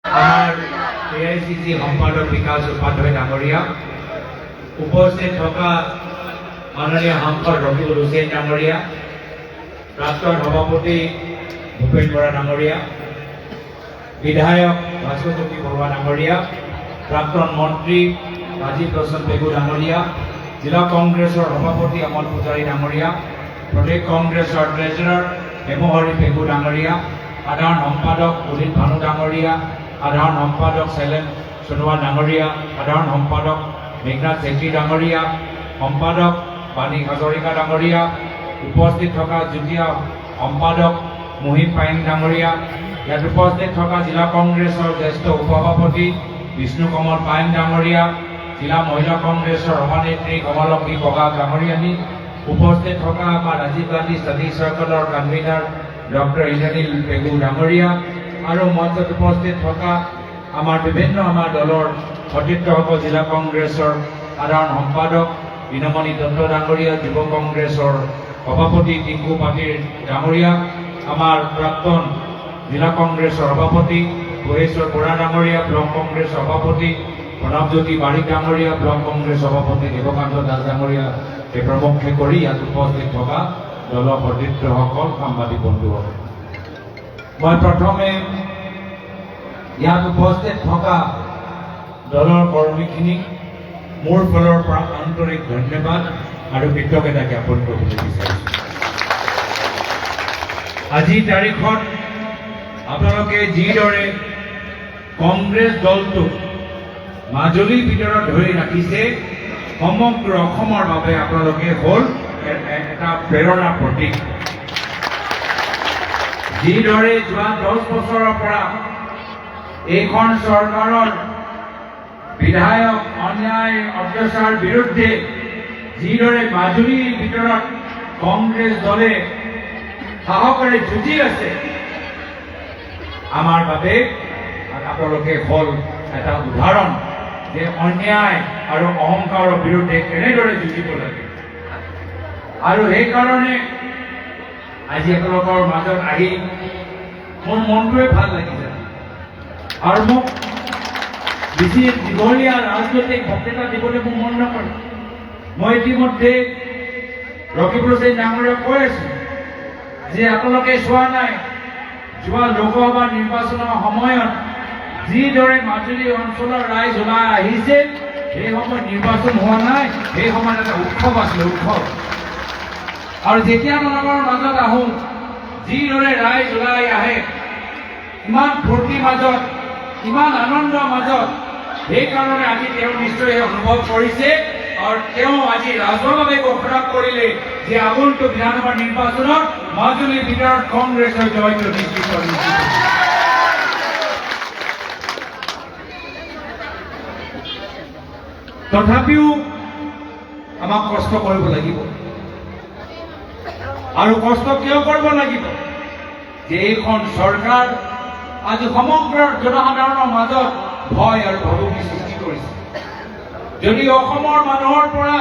আমাৰ এআইচিচি সম্পাদক বিকাশ উপাধ্যায় ডাঙৰীয়া, উপস্থিত থকা মাননীয় সাংসদ ৰফিকুল হুছেইন ডাঙৰীয়া, প্ৰাক্তন সভাপতি ভূপেন বৰা ডাঙৰীয়া, বিধায়ক ভাস্কৰজ্যোতি বৰুৱা ডাঙৰীয়া, প্ৰাক্তন মন্ত্ৰী ৰাজীৱ লোচন পেগু ডাঙৰীয়া, জিলা কংগ্ৰেছৰ সভাপতি অমল পূজাৰী ডাঙৰীয়া, প্ৰদেশ কংগ্ৰেছৰ ট্ৰেজাৰাৰ হেমহৰি পেগু ডাঙৰীয়া, সাধাৰণ সম্পাদক উদিত ভানু ডাঙৰীয়া, সাধাৰণ সম্পাদক শৈলেন সোণোৱাল ডাঙৰীয়া, সাধাৰণ সম্পাদক মেঘনাথ চেত্ৰী ডাঙৰীয়া, সম্পাদক বাণী হাজৰিকা ডাঙৰীয়া, উপস্থিত থকা যুটীয়া সম্পাদক মহিম পাইং ডাঙৰীয়া, ইয়াত উপস্থিত থকা জিলা কংগ্ৰেছৰ জ্যেষ্ঠ উপসভাপতি বিষ্ণু কমল পাইং ডাঙৰীয়া, জিলা মহিলা কংগ্ৰেছৰ সভানেত্ৰী কমলক্ষী বগা ডাঙৰীয়ানী, উপস্থিত থকা আমাৰ ৰাজীৱ গান্ধী ষ্টাডি চাৰ্কলৰ কনভিনাৰ ডক্টৰ ইন্দ্ৰনীল পেগু ডাঙৰীয়া আৰু মঞ্চত উপস্থিত থকা আমাৰ বিভিন্ন দলৰ সতীৰ্থসকল, জিলা কংগ্ৰেছৰ সাধাৰণ সম্পাদক বিনমণি দত্ত ডাঙৰীয়া, যুৱ কংগ্ৰেছৰ সভাপতি টিংকু পাটিৰ ডাঙৰীয়া, আমাৰ প্ৰাক্তন জিলা কংগ্ৰেছৰ সভাপতি মহেশ্বৰ বৰা ডাঙৰীয়া, ব্লক কংগ্ৰেছ সভাপতি প্ৰণৱজ্যোতি বাৰিক ডাঙৰীয়া, ব্লক কংগ্ৰেছ সভাপতি দেৱকান্ত দাস ডাঙৰীয়া প্ৰমুখ্যে কৰি ইয়াত উপস্থিত থকা দলৰ সতীৰ্থসকল, সাংবাদিক বন্ধুসকল, মই প্ৰথমে ইয়াত উপস্থিত থকা দলৰ কৰ্মীখিনিক মোৰ ফালৰ পৰা আন্তৰিক ধন্যবাদ আৰু কৃতজ্ঞতা জ্ঞাপন কৰিবলৈ বিচাৰিছোঁ। আজিৰ তাৰিখত আপোনালোকে যিদৰে কংগ্ৰেছ দলটোক মাজুলীৰ ভিতৰত ধৰি ৰাখিছে, সমগ্ৰ অসমৰ বাবে আপোনালোকে হ'ল এটা প্ৰেৰণা প্ৰতীক। যিদৰে যোৱা 10 বছৰৰ পৰা এইখন চৰকাৰৰ বিধায়ক অন্যায় অত্যাচাৰ বিৰুদ্ধে যিদৰে মাজুলীৰ ভিতৰত কংগ্ৰেছ দলে সাহসেৰে যুঁজি আছে, আমাৰ বাবে আপোনালোকে হ'ল এটা উদাহৰণ যে অন্যায় আৰু অহংকাৰৰ বিৰুদ্ধে কেনেদৰে যুঁজিব লাগে। আৰু সেইকাৰণে আজি আপোনালোকৰ মাজত আহি মোৰ মনটোৱে ভাল লাগিছে আৰু মোক বেছি দীঘলীয়া ৰাজনৈতিক বক্তৃতা দিবলৈ মোৰ মন নকৰে। মই ইতিমধ্যে ৰফিকুল হুছেইন ডাঙৰীয়াক কৈ আছো যে আপোনালোকে চোৱা নাই, যোৱা লোকসভা নিৰ্বাচনৰ সময়ত যিদৰে মাজুলী অঞ্চলৰ ৰাইজ ওলাই আহিছে, সেই সময়ত নিৰ্বাচন হোৱা নাই, সেই সময়ত এটা উৎসৱ আছিলে, উৎসৱ। আৰু যেতিয়া আপোনালোকৰ মাজত আহোঁ, যিদৰে ৰাইজ ওলাই আহে, ইমান ফূৰ্তিৰ মাজত, ইমান আনন্দৰ মাজত, সেইকাৰণে আজি তেওঁ নিশ্চয় অনুভৱ কৰিছে আৰু তেওঁ আজি ৰাজহুৱাভাৱে ঘোষণা কৰিলে যে আগন্তুক বিধানসভা নিৰ্বাচনত মাজুলীৰ ভিতৰত কংগ্ৰেছৰ জয়টো নিশ্চিত। তথাপিও আমাক কষ্ট কৰিব লাগিব। আৰু কষ্ট কিয় কৰিব লাগিব? যে এইখন চৰকাৰ আজি সমগ্ৰ জনসাধাৰণৰ মাজত ভয় আৰু ভাবুকি সৃষ্টি কৰিছে। যদি অসমৰ মানুহৰ পৰা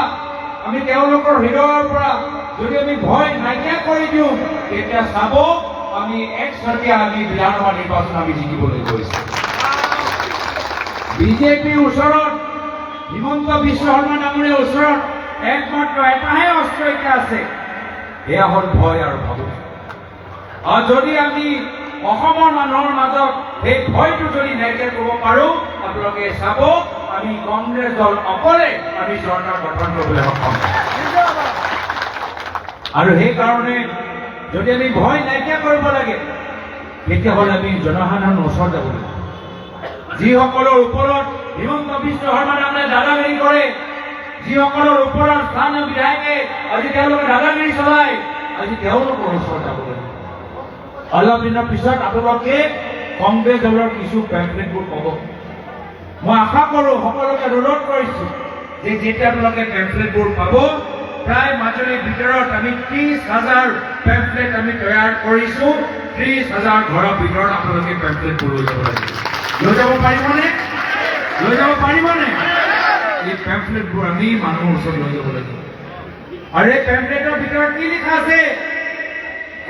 আমি তেওঁলোকৰ হৃদয়ৰ পৰা যদি আমি ভয় নাইকিয়া কৰি দিওঁ, তেতিয়া চাব আমি একচৰকে আমি বিধানসভা নিৰ্বাচন আমি জিকিবলৈ গৈছোঁ। বিজেপিৰ ওচৰত, হিমন্ত বিশ্ব শৰ্মা ডাঙৰীয়াৰ ওচৰত একমাত্ৰ এটাহে অস্ত্ৰ এতিয়া আছে, সেয়া হ'ল ভয় আৰু ভাবুকি। আৰু যদি আমি অসমৰ মানুহৰ মাজত সেই ভয়টো যদি নাইকিয়া কৰিব পাৰোঁ, আপোনালোকে চাব আমি কংগ্ৰেছ দল অকলে আমি চৰকাৰ গঠন কৰিবলৈ সক্ষম। আৰু সেইকাৰণে যদি আমি ভয় নাইকিয়া কৰিব লাগে, তেতিয়াহ'লে আমি জনসাধাৰণৰ ওচৰত যাব লাগিব। যিসকলৰ ওপৰত হিমন্ত বিশ্ব শৰ্মা ডাঙৰীয়াই দাদাগিৰি কৰে, যিসকলৰ ওপৰত স্থানীয় বিধায়কে আজি তেওঁলোকে দাদাগিৰি চলায়, আজি তেওঁলোকৰ ওচৰত যাব লাগিব। অলপ দিনৰ পিছত আপোনালোকে কংগ্ৰেছ দলৰ কিছু পেম্পলেটবোৰ পাব। মই আশা কৰোঁ, সকলোকে অনুৰোধ কৰিছোঁ যে যেতিয়া আপোনালোকে পেম্পলেটবোৰ পাব, প্ৰায় মাজুলীৰ ভিতৰত আমি 30,000 পেম্পলেট আমি তৈয়াৰ কৰিছোঁ। 30,000 ঘৰৰ ভিতৰত আপোনালোকে পেম্পলেটবোৰ লৈ যাব লাগিব। লৈ যাব পাৰিবনে? লৈ যাব পাৰিবনে? এই পেম্পলেটবোৰ আমি মানুহৰ ওচৰত লৈ যাব লাগিব। আৰু এই পেম্পলেটৰ ভিতৰত কি লিখা আছে?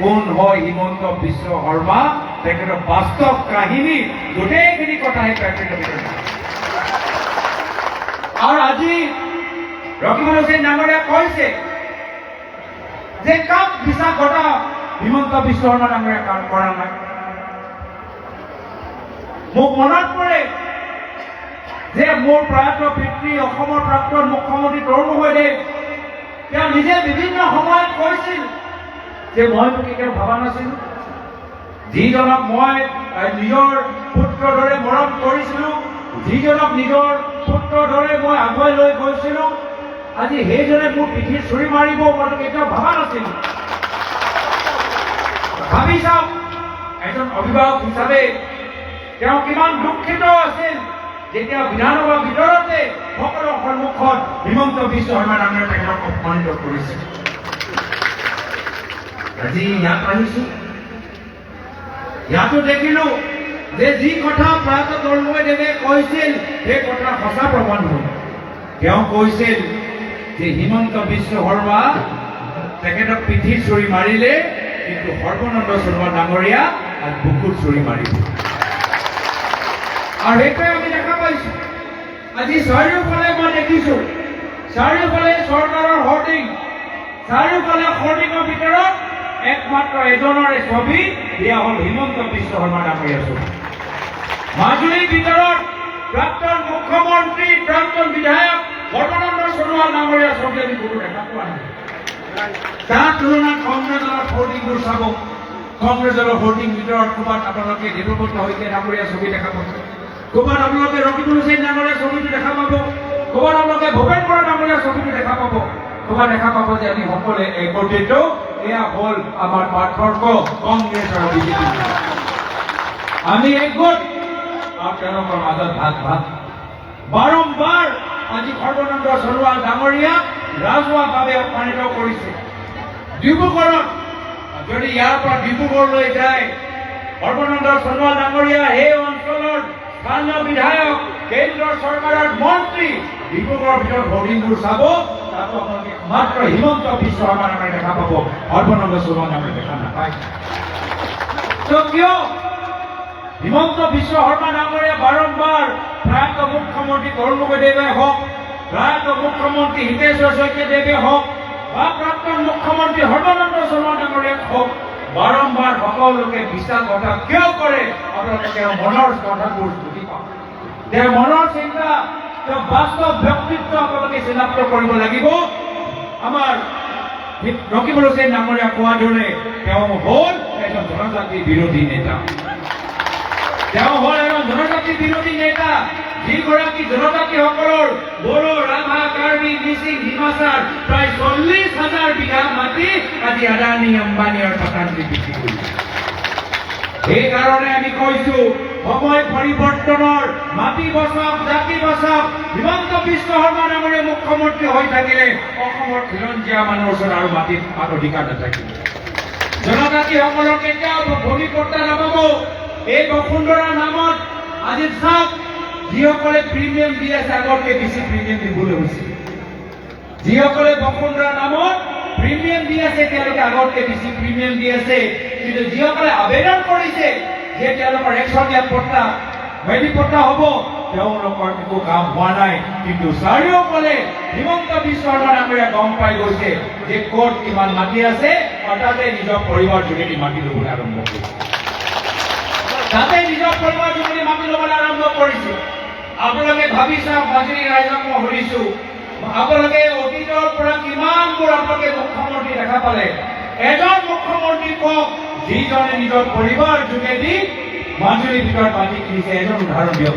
কোন হয় হিমন্ত বিশ্ব শৰ্মা, তেখেতৰ বাস্তৱ কাহিনী গোটেইখিনি কথাহে পেকেটৰ ভিতৰত আৰু আজি ৰকিবুল হুছেইন ডাঙৰীয়াই কৈছে যে কাম বিশ্বাস ঘটা হিমন্ত বিশ্ব শৰ্মা ডাঙৰীয়াই কাম কৰা নাই। মোক মনত পৰে যে মোৰ প্ৰয়াত পিতৃ অসমৰ প্ৰাক্তন মুখ্যমন্ত্ৰী তৰুণ গগৈদেৱ তেওঁ নিজে বিভিন্ন সময়ত কৈছিল যে মই কেতিয়াও ভবা নাছিলো যিজনক মই নিজৰ পুত্ৰৰ দৰে মৰম কৰিছিলো, যিজনক নিজৰ পুত্ৰৰ দৰে মই আগুৱাই লৈ গৈছিলো, আজি সেইজনে মোৰ পিঠিত চুৰি মাৰিব মই কেতিয়াও ভবা নাছিলো। ভাবি চাওক এজন অভিভাৱক হিচাপে তেওঁ কিমান দুখিত আছিল যেতিয়া বিধানসভাৰ ভিতৰতে সকলৰ সন্মুখত হিমন্ত বিশ্ব শৰ্মা ডাঙৰীয়াই তেখেতক অপমানিত কৰিছিল। আজি ইয়াত আহিছো, ইয়াতো দেখিলো যে যি কথা প্ৰয়াত তৰুণ গগৈদেৱে কৈছিল সেই কথা সঁচা প্ৰমাণ হ'ল। তেওঁ কৈছিল যে হিমন্ত বিশ্ব শৰ্মা তেখেতক পিঠিত চুৰি মাৰিলে কিন্তু সৰ্বানন্দ সোণোৱাল ডাঙৰীয়া আৰু বুকুত চুৰি মাৰিব। আৰু সেইটোৱে আমি দেখা পাইছো। আজি চাৰিওফালে মই দেখিছো, চাৰিওফালে চৰকাৰৰ হৰ্ডিং, চাৰিওফালে হৰ্ডিঙৰ ভিতৰত একমাত্ৰ এজনৰে ছবি, সেয়া হ'ল হিমন্ত বিশ্ব শৰ্মা ডাঙৰীয়াৰ ছবি। মাজুলীৰ ভিতৰত প্ৰাক্তন মুখ্যমন্ত্ৰী, প্ৰাক্তন বিধায়ক সৰ্বানন্দ সোণোৱাল ডাঙৰীয়াৰ ছবি আমি কোনো দেখা পোৱা নাই। তাৰ তুলনাত কংগ্ৰেছ দলৰ হৰ্ডিংবোৰ চাব, কংগ্ৰেছ দলৰ হৰ্ডিং ভিতৰত ক'ৰবাত আপোনালোকে দেৱব্ৰত শইকীয়া ডাঙৰীয়াৰ ছবি দেখা পাব, ক'ৰবাত আপোনালোকে ৰকিবুল হুছেইন ডাঙৰীয়াৰ ছবিটো দেখা পাব, ক'ৰবাত আপোনালোকে ভূপেন বৰা ডাঙৰীয়াৰ ছবিটো দেখা পাব, ক'ৰবাত দেখা পাব যে আমি সকলোৱে একত্ৰিত। এয়া হ'ল আমাৰ পাৰ্থক্য কংগ্ৰেছ আৰু বিজেপি। আমি একগোট আৰু তেওঁলোকৰ মাজত ভাগ ভাগ। বাৰম্বাৰ আজি সৰ্বানন্দ সোণোৱাল ডাঙৰীয়াক ৰাজহুৱাভাৱে অপমানিত কৰিছে। ডিব্ৰুগড়ত যদি ইয়াৰ পৰা ডিব্ৰুগড়লৈ যায় সৰ্বানন্দ সোণোৱাল ডাঙৰীয়া সেই অঞ্চলৰ স্থানীয় বিধায়ক, কেন্দ্ৰৰ চৰকাৰৰ মন্ত্ৰী, ডিব্ৰুগড়ৰ ভিতৰত হৰ্ডিংবোৰ চাব, তাতো আপোনালোকে মাত্ৰ হিমন্ত বিশ্ব শৰ্মা ডাঙৰীয়া দেখা পাব, সৰ্বানন্দ সোণোৱাল ডাঙৰীয়া দেখা নাপায়। কিয় হিমন্ত বিশ্ব শৰ্মা ডাঙৰীয়া বাৰম্বাৰ প্ৰয়াত মুখ্যমন্ত্ৰী তৰুণ গগৈদেৱে হওক, প্ৰয়াত মুখ্যমন্ত্ৰী হিতেশ্বৰ শইকীয়াদেৱে হওক বা প্ৰাক্তন মুখ্যমন্ত্ৰী সৰ্বানন্দ সোণোৱাল ডাঙৰীয়াক হওক বাৰম্বাৰ সকলোকে বিশ্বাসঘাতক কিয় কৰে? আপোনালোকে তেওঁৰ মনৰ কথাবোৰ বুজি পাওক, তেওঁৰ মনৰ চিন্তা, তেওঁ বাস্তৱ ব্যক্তিত্ব আপোনালোকে চিনাক্ত কৰিব লাগিব। আমাৰ ৰকিবুল হুছেইন ডাঙৰীয়া কোৱা দৰে তেওঁ হ'ল এজন জনজাতি বিৰোধী নেতা। তেওঁ হ'ল এজন জনজাতি বিৰোধী নেতা, যিগৰাকী জনজাতিসকলৰ বড়ো, ৰাভা, কাৰ্বি, মিচিং, ডিমাছাৰ প্ৰায় 40,000 বিঘা মাটি আজি আদানী, আম্বানী আৰু টাটালৈ বিক্ৰী কৰিছে। সেইকাৰণে আমি কৈছো সময় পৰিৱৰ্তনৰ, মাটি বচাওক, জাতি বচাওক। হিমন্ত বিশ্ব শৰ্মা ডাঙৰীয়া মুখ্যমন্ত্ৰী হৈ থাকিলে অসমৰ খিলঞ্জীয়া মানুহৰ ওচৰত আৰু মাটিত অধিকাৰ নাথাকিব। জনজাতিসকলৰ কেতিয়াও ভূমি পট্টা নাপাব। এই বসুন্ধৰাৰ নামত আজি চাওক, যিসকলে প্ৰিমিয়াম দি আছে আগতকৈ বেছি প্ৰিমিয়াম দিবলৈ হৈছে। যিসকলে বসুন্ধৰাৰ নামত প্ৰিমিয়াম দি আছে তেওঁলোকে আগতকৈ বেছি প্ৰিমিয়াম দি আছে, কিন্তু যিসকলে আবেদন কৰিছে যে তেওঁলোকৰ 100 পট্টা ভেটি পট্টা হ'ব, তেওঁলোকৰ একো কাম হোৱা নাই। কিন্তু চাৰিওফালে হিমন্ত বিশ্ব শৰ্মা ডাঙৰীয়া গম পাই গৈছে যে ক'ত কিমান মাটি আছে, আৰু তাতে নিজৰ পৰিবাৰ যোগেদি মাটি ল'বলৈ আৰম্ভ কৰিছে, তাতে নিজৰ পৰিবাৰ যোগেদি মাটি ল'বলৈ আৰম্ভ কৰিছে। আপোনালোকে ভাবি চাওক, মাজুলী ৰাইজক মই সুধিছো, আপোনালোকে অতীতৰ পৰা কিমানবোৰ আপোনালোকে মুখ্যমন্ত্ৰী দেখা পালে? এজন মুখ্যমন্ত্ৰী কওক যিজনে নিজৰ পৰিবাৰ যোগেদি মাজুলীৰ ভিতৰত মাটি কিনিছে, এজন উদাহৰণ দিয়ক।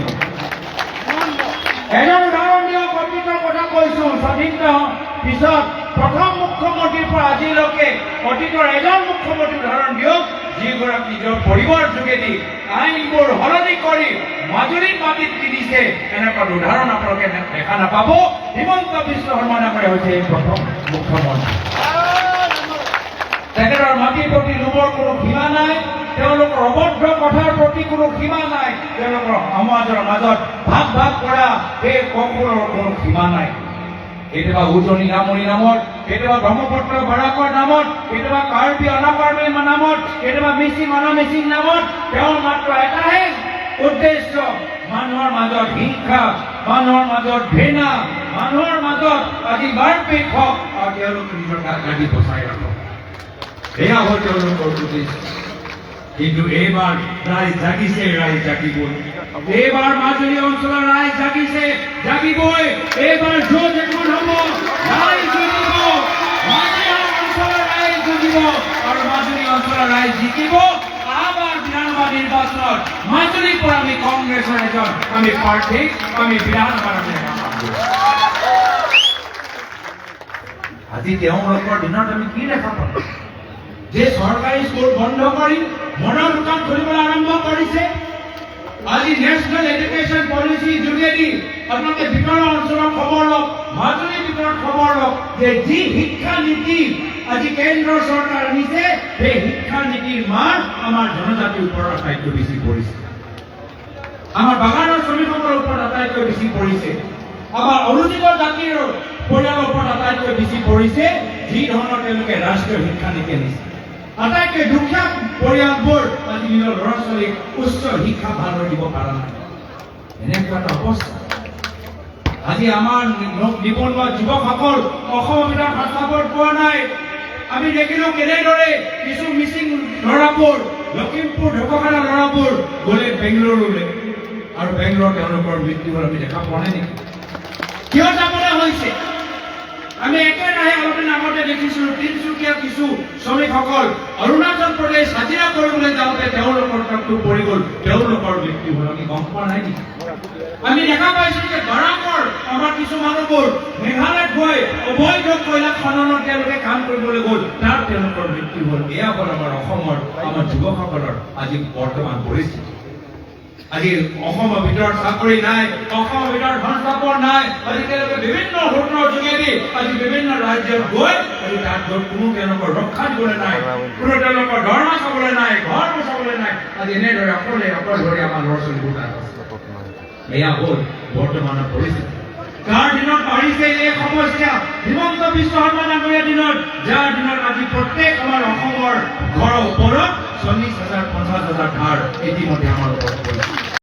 এজন উদাহৰণ দিয়ক। অতীতৰ কথা কৈছো, স্বাধীনতা পিছত প্ৰথম মুখ্যমন্ত্ৰীৰ পৰা আজিলৈকে অতীতৰ এজন মুখ্যমন্ত্ৰী উদাহৰণ দিয়ক যিগৰাকী নিজৰ পৰিবাৰ যোগেদি আইনবোৰ সলনি কৰি মাজুলীত মাটিত কিনিছে। এনেকুৱা উদাহৰণ আপোনালোকে দেখা নাপাব। হিমন্ত বিশ্ব শৰ্মা ডাঙৰীয়া হৈছে এই প্ৰথম মুখ্যমন্ত্ৰী। তেখেতৰ মাটিৰ প্ৰতি লোভৰ কোনো সীমা নাই, তেওঁলোকৰ অভদ্ৰ কথাৰ প্ৰতি কোনো সীমা নাই, তেওঁলোকৰ সমাজৰ মাজত ভাগ ভাগ কৰা সেই কখনৰ কোনো সীমা নাই। কেতিয়াবা উজনি নামনি নামত, কেতিয়াবা ব্ৰহ্মপুত্ৰ বৰাকৰ নামত, কেতিয়াবা কাৰ্বি অনাকাৰ্বি নামত, কেতিয়াবা মিচিং অনামিচিং নামত, তেওঁৰ মাত্ৰ এটাহে উদ্দেশ্য মানুহৰ মাজত হিংসা, মানুহৰ মাজত ঘৃণা, মানুহৰ মাজত আজি মাৰপিট হওক আৰু তেওঁলোকে নিজৰ গাদী বচাই ৰাখক। এয়া হ'ল তেওঁলোকৰ উদ্দেশ্য। কিন্তু এইবাৰ ৰাইজ জাগিছে, ৰাইজ জাগিবই। এইবাৰ মাজুলী অঞ্চলৰ ৰাইজ জাগিছে, জাগিবই। এইবাৰ য'ত এখন হ'ব, ৰাইজ জিকিব, মাজুলী অঞ্চলৰ ৰাইজ জিকিব আৰু মাজুলী অঞ্চলৰ ৰাইজ জিকিব। আবাৰ বিধানসভা নিৰ্বাচন মাজুলীৰ পৰা আমি কংগ্ৰেছৰ এজন আমি প্ৰাৰ্থীক আমি বিধানসভাত আজি তেওঁলোকৰ দিনত আমি কি দেখা পাম যে চৰকাৰী স্কুল বন্ধ কৰি মনৰ দোকান খুলিবলৈ আৰম্ভ কৰিছে। আজি নেশ্যনেল এডুকেশ্যন পলিচি যোগেদি আপোনালোকে ভিতৰৰ অঞ্চলৰ খবৰ লওক, মাজুলীৰ ভিতৰত খবৰ লওক যে যি শিক্ষা নীতি আজি কেন্দ্ৰ চৰকাৰ আনিছে সেই শিক্ষা নীতিৰ মান আমাৰ জনজাতিৰ ওপৰত আটাইতকৈ বেছি পৰিছে, আমাৰ বাগানৰ শ্ৰমিকসকলৰ ওপৰত আটাইতকৈ বেছি পৰিছে, আমাৰ অনুসূচিত জাতিৰ পৰিয়ালৰ ওপৰত আটাইতকৈ বেছি পৰিছে। যি ধৰণৰ তেওঁলোকে ৰাষ্ট্ৰীয় শিক্ষা নীতি আনিছে, আটাইতকৈ দুখীয়া পৰিয়ালবোৰ আজি নিজৰ ল'ৰা ছোৱালীক উচ্চ শিক্ষা ভালদৰে দিব পৰা নাই। এনেকুৱা এটা অৱস্থা আজি আমাৰ নিবনুৱা যুৱকসকল অসমৰ ভিতৰত সংস্থাপন পোৱা নাই। আমি দেখিলো কেনেদৰে কিছু মিচিং ল'ৰাবোৰ লখিমপুৰ ঢকুৱাখানা ল'ৰাবোৰ গ'লে বেংগালুৰুলৈ আৰু বেংগালুৰুত তেওঁলোকৰ মৃত্যু হ'ল। আমি দেখা পোৱা নাই নেকি? কিয় যাবলৈ হৈছে? আমি একেৰাহে অলপদিন আগতে দেখিছিলো তিনিচুকীয়া কিছু শ্ৰমিকসকল অৰুণাচল প্ৰদেশ হাজিৰা কৰিবলৈ যাওঁতে তেওঁলোকৰ ট্ৰাকটো পৰি গ'ল, তেওঁলোকৰ মৃত্যু হ'ল। আমি গম পোৱা নাই নেকি? আমি দেখা পাইছো যে বৰাকৰ আমাৰ কিছু মানুহবোৰ মেঘালয়ত গৈ অবৈধ কয়লা খননত তেওঁলোকে কাম কৰিবলৈ গ'ল, তাত তেওঁলোকৰ মৃত্যু হ'ল। এয়া হ'ল আমাৰ অসমৰ আমাৰ যুৱকসকলৰ আজি বৰ্তমান পৰিস্থিতি। আজি অসমৰ ভিতৰত চাকৰি নাই, অসমৰ ভিতৰত সংস্থাপন নাই। আজি তেওঁলোকে বিভিন্ন সূত্ৰৰ যোগেদি আজি বিভিন্ন ৰাজ্যত গৈ আজি তাত গৈ কোনো তেওঁলোকৰ ৰক্ষা দিবলৈ নাই, কোনো তেওঁলোকৰ দৰমহা চাবলৈ নাই, ঘৰ বচাবলৈ নাই। আজি এনেদৰে অকলশৰে আমাৰ ল'ৰা ছোৱালীবোৰ তাত আছে। এয়া হ'ল বৰ্তমানৰ পৰিস্থিতি। কাৰ দিনত বাঢ়িছে এই সমস্যা? হিমন্ত বিশ্ব শৰ্মা ডাঙৰীয়াৰ দিনত, যাৰ দিনত আজি প্ৰত্যেক আমাৰ অসমৰ ঘৰৰ ওপৰত 40,000 50,000 ধাৰ ইতিমধ্যে আমাৰ ওপৰত পৰিছে।